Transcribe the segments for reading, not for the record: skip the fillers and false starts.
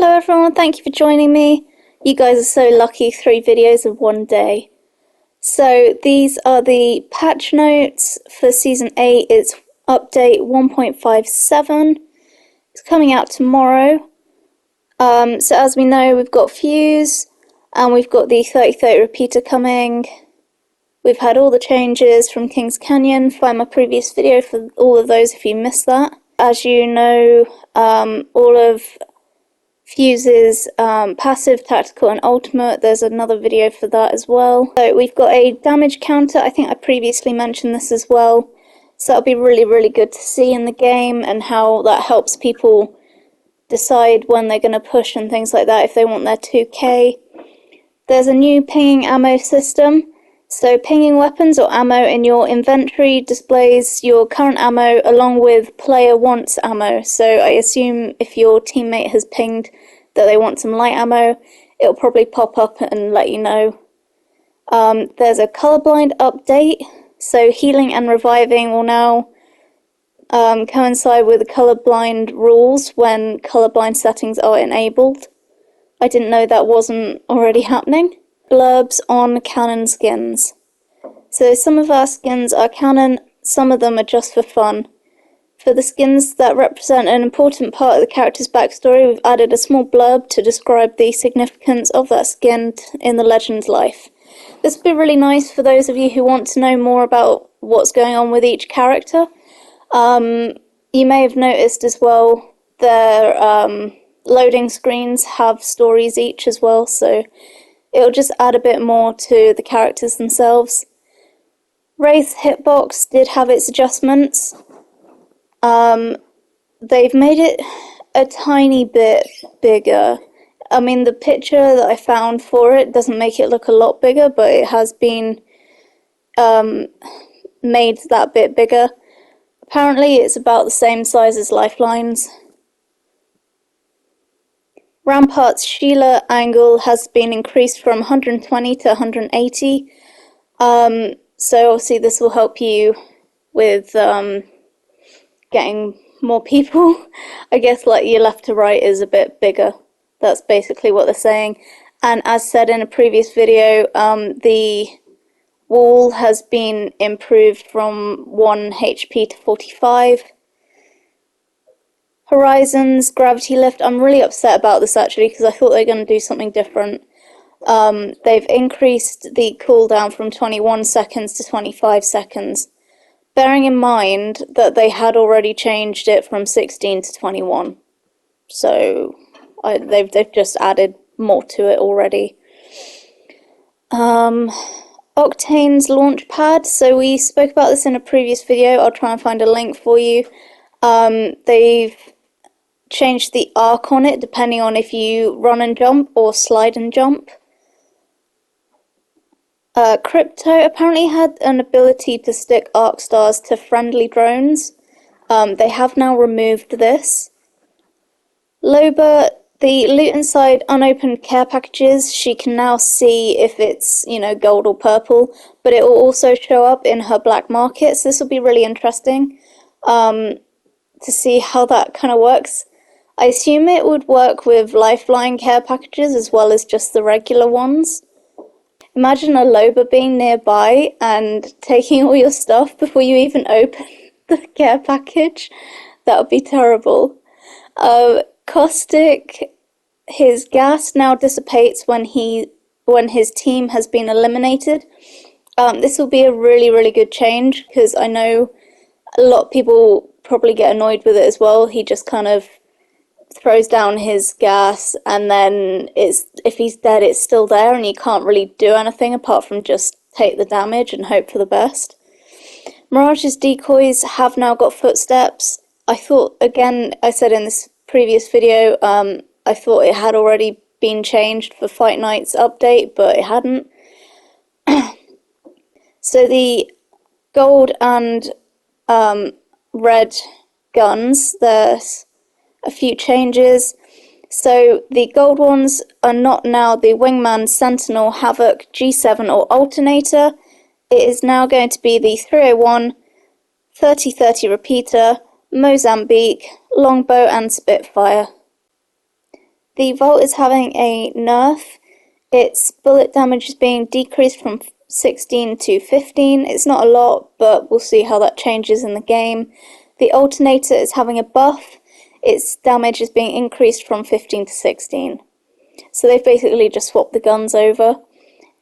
Hello everyone, thank you for joining me. You guys are so lucky, 3 videos in one day. So these are the patch notes for Season 8, it's update 1.57. It's coming out tomorrow. So as we know, we've got Fuse, and we've got the 3030 repeater coming. We've had all the changes from King's Canyon. Find my previous video for all of those if you missed that. As you know, all of Fuse's passive, tactical and ultimate, there's another video for that as well. So we've got a damage counter, I think I previously mentioned this as well. So that'll be really good to see in the game and how that helps people decide when they're going to push and things like that if they want their 2k. There's a new pinging ammo system. So pinging weapons or ammo in your inventory displays your current ammo along with player wants ammo. So I assume if your teammate has pinged that they want some light ammo, it'll probably pop up and let you know. There's a colorblind update. So healing and reviving will now coincide with the colorblind rules when colorblind settings are enabled. I didn't know that wasn't already happening. Blurbs on canon skins. So some of our skins are canon, some of them are just for fun. For the skins that represent an important part of the character's backstory, we've added a small blurb to describe the significance of that skin in the legend's life. This would be really nice for those of you who want to know more about what's going on with each character. You may have noticed as well their loading screens have stories each as well, so it'll just add a bit more to the characters themselves. Wraith hitbox did have its adjustments. They've made it a tiny bit bigger. I mean, the picture that I found for it doesn't make it look a lot bigger, but it has been made that bit bigger. Apparently it's about the same size as Lifelines. Rampart's Sheila angle has been increased from 120 to 180. So obviously this will help you with getting more people. I guess like your left to right is a bit bigger. That's basically what they're saying. And as said in a previous video, the wall has been improved from 1 HP to 45. Horizon's gravity lift, I'm really upset about this actually because I thought they were going to do something different. They've increased the cooldown from 21 seconds to 25 seconds, bearing in mind that they had already changed it from 16 to 21. So they've just added more to it already. Octane's launch pad, so we spoke about this in a previous video. I'll try and find a link for you. They've changed the arc on it depending on if you run and jump or slide and jump. Crypto apparently had an ability to stick arc stars to friendly drones. They have now removed this. Loba, the loot inside unopened care packages, she can now see if it's, gold or purple, but it will also show up in her black market, so this will be really interesting to see how that kind of works. I assume it would work with Lifeline care packages as well as just the regular ones. Imagine a Loba being nearby and taking all your stuff before you even open the care package. That would be terrible. Caustic, his gas now dissipates when his team has been eliminated. This will be a really good change because I know a lot of people probably get annoyed with it as well. He just kind of throws down his gas and then if he's dead it's still there and you can't really do anything apart from just take the damage and hope for the best. Mirage's decoys have now got footsteps. I thought, again, I said in this previous video, I thought it had already been changed for Fight Night's update, but it hadn't. So the gold and red guns, there's a few changes. So the gold ones are not now the Wingman, Sentinel, Havoc, G7 or Alternator. It is now going to be the 301, 3030 repeater, Mozambique, Longbow and Spitfire. The Volt is having a nerf. Its bullet damage is being decreased from 16 to 15. It's not a lot, but we'll see how that changes in the game. The Alternator is having a buff. Its damage is being increased from 15 to 16. So they've basically just swapped the guns over.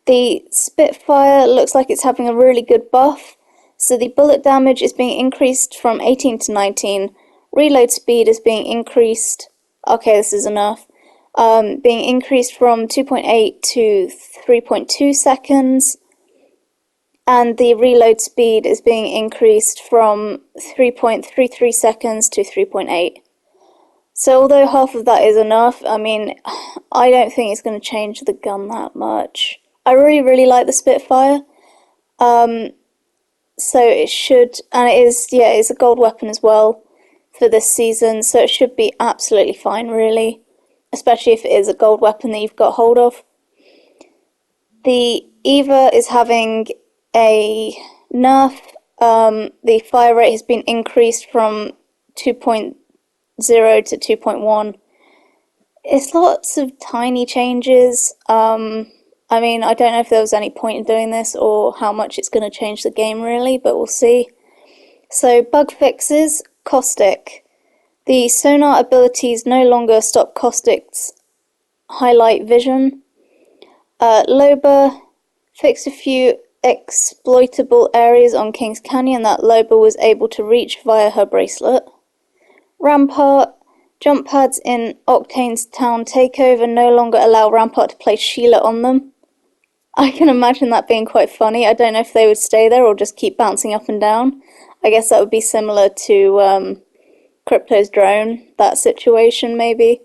The Spitfire looks like it's having a really good buff. So the bullet damage is being increased from 18 to 19. Reload speed is being increased. Okay, this is enough. Being increased from 2.8 to 3.2 seconds. And the reload speed is being increased from 3.33 seconds to 3.8. So although half of that is enough, I mean, I don't think it's going to change the gun that much. I really like the Spitfire. So it should, and it's a gold weapon as well for this season, so it should be absolutely fine, really. Especially if it is a gold weapon that you've got hold of. The Eva is having a nerf. The fire rate has been increased from 2.0 to 2.1. It's lots of tiny changes. I mean, I don't know if there was any point in doing this or how much it's going to change the game really, but we'll see. So, bug fixes. Caustic. The sonar abilities no longer stop Caustic's highlight vision. Loba fixed a few exploitable areas on King's Canyon that Loba was able to reach via her bracelet. Rampart. Jump pads in Octane's town takeover no longer allow Rampart to place Sheila on them. I can imagine that being quite funny. I don't know if they would stay there or just keep bouncing up and down. I guess that would be similar to Crypto's drone, that situation maybe.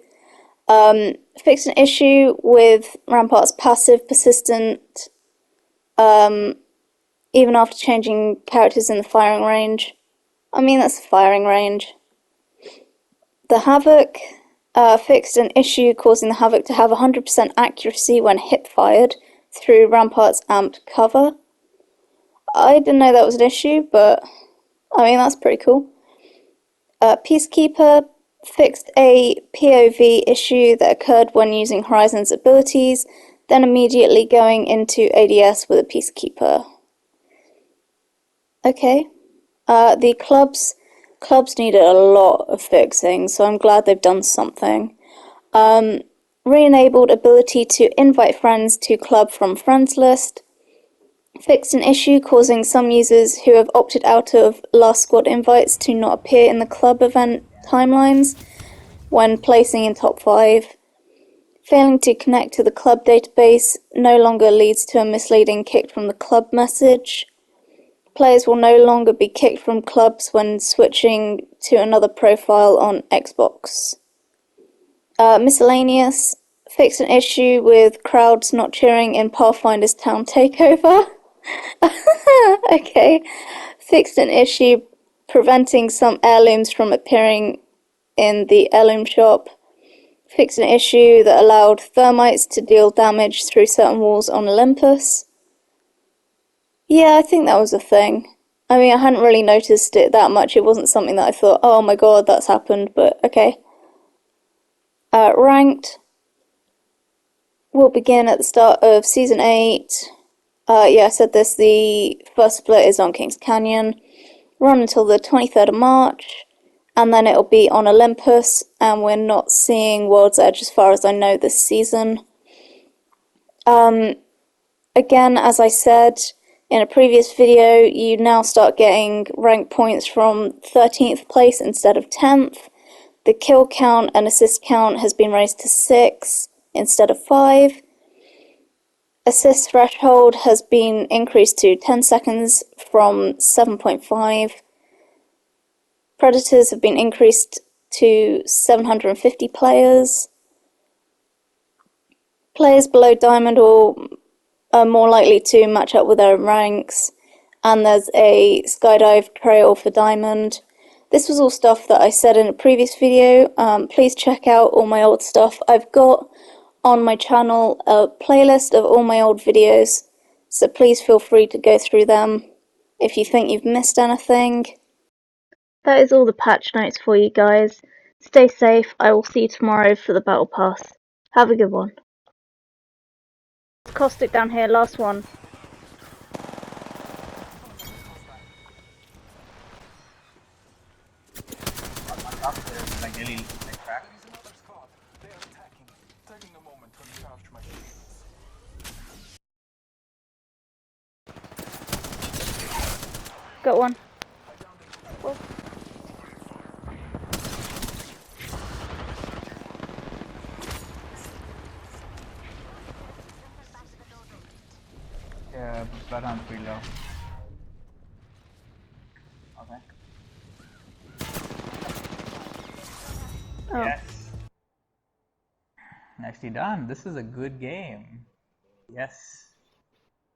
Fixed an issue with Rampart's passive persistent, even after changing characters in the firing range. I mean, that's the firing range. The Havoc fixed an issue causing the Havoc to have 100% accuracy when hip-fired through Rampart's amped cover. I didn't know that was an issue, but I mean, that's pretty cool. Peacekeeper fixed a POV issue that occurred when using Horizon's abilities, then immediately going into ADS with a Peacekeeper. Okay. The clubs needed a lot of fixing, so I'm glad they've done something. Re-enabled ability to invite friends to club from friends list. Fixed an issue causing some users who have opted out of last squad invites to not appear in the club event timelines when placing in top 5. Failing to connect to the club database no longer leads to a misleading kicked from the club message. Players will no longer be kicked from clubs when switching to another profile on Xbox. Miscellaneous fixed an issue with crowds not cheering in Pathfinder's town takeover. Okay. Fixed an issue preventing some heirlooms from appearing in the heirloom shop. Fixed an issue that allowed thermites to deal damage through certain walls on Olympus. Yeah, I think that was a thing. I mean, I hadn't really noticed it that much. It wasn't something that I thought, oh my god, that's happened, but okay. Ranked will begin at the start of Season 8. Yeah, I said this, the first split is on King's Canyon. Run until the 23rd of March, and then it'll be on Olympus, and we're not seeing World's Edge as far as I know this season. Again, as I said in a previous video, you now start getting rank points from 13th place instead of 10th. The kill count and assist count has been raised to 6 instead of 5. Assist threshold has been increased to 10 seconds from 7.5. Predators have been increased to 750 players. Players below Diamond are more likely to match up with their ranks. And there's a skydive trail for Diamond. This was all stuff that I said in a previous video. Please check out all my old stuff. I've got on my channel a playlist of all my old videos, so please feel free to go through them if you think you've missed anything. That is all the patch notes for you guys. Stay safe. I will see you tomorrow for the Battle Pass. Have a good one. Caustic down here, last one. Up there, like really like crack. Got one. Oh. Yeah, Bloodhound's pretty low. Okay. Oh. Yes. Nicely done. This is a good game. Yes.